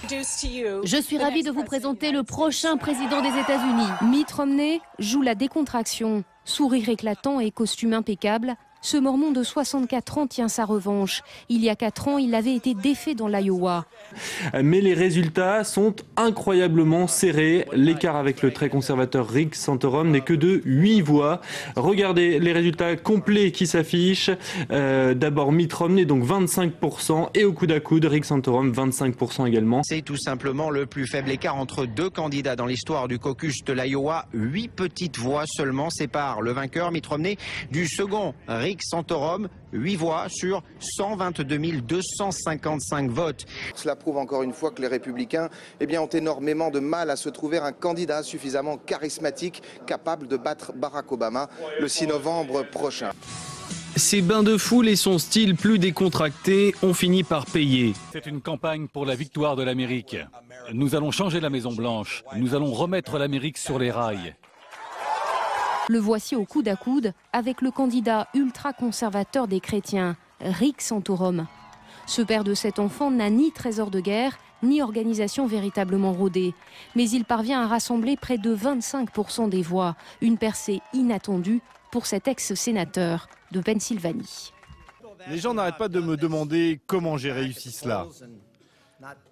Je suis ravie de vous présenter le prochain président des États-Unis. Mitt Romney joue la décontraction. Sourire éclatant et costume impeccable, ce Mormon de 64 ans tient sa revanche. Il y a 4 ans, il avait été défait dans l'Iowa. Mais les résultats sont incroyablement serrés. L'écart avec le très conservateur Rick Santorum n'est que de 8 voix. Regardez les résultats complets qui s'affichent. D'abord Mitt Romney, donc 25%, et au coude à coude, Rick Santorum, 25% également. C'est tout simplement le plus faible écart entre deux candidats dans l'histoire du caucus de l'Iowa. 8 petites voix seulement séparent le vainqueur Mitt Romney du second Rick Santorum. 8 voix sur 122 255 votes. Cela prouve encore une fois que les Républicains ont énormément de mal à se trouver un candidat suffisamment charismatique, capable de battre Barack Obama le 6 novembre prochain. Ses bains de foule et son style plus décontracté ont fini par payer. C'est une campagne pour la victoire de l'Amérique. Nous allons changer la Maison-Blanche. Nous allons remettre l'Amérique sur les rails. Le voici au coude à coude avec le candidat ultra-conservateur des chrétiens, Rick Santorum. Ce père de 7 enfants n'a ni trésor de guerre, ni organisation véritablement rodée. Mais il parvient à rassembler près de 25% des voix, une percée inattendue pour cet ex-sénateur de Pennsylvanie. Les gens n'arrêtent pas de me demander comment j'ai réussi cela.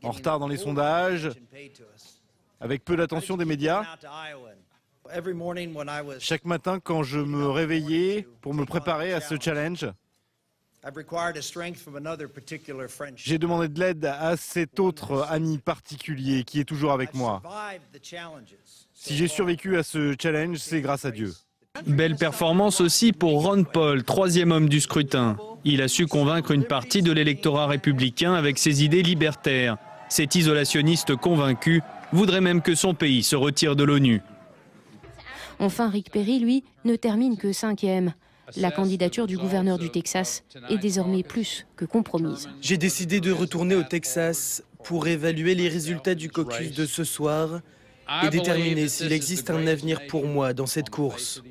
En retard dans les sondages, avec peu d'attention des médias. Chaque matin, quand je me réveillais pour me préparer à ce challenge, j'ai demandé de l'aide à cet autre ami particulier qui est toujours avec moi. Si j'ai survécu à ce challenge, c'est grâce à Dieu. Belle performance aussi pour Ron Paul, 3e homme du scrutin. Il a su convaincre une partie de l'électorat républicain avec ses idées libertaires. Cet isolationniste convaincu voudrait même que son pays se retire de l'ONU. Enfin, Rick Perry, lui, ne termine que 5e. La candidature du gouverneur du Texas est désormais plus que compromise. J'ai décidé de retourner au Texas pour évaluer les résultats du caucus de ce soir et déterminer s'il existe un avenir pour moi dans cette course.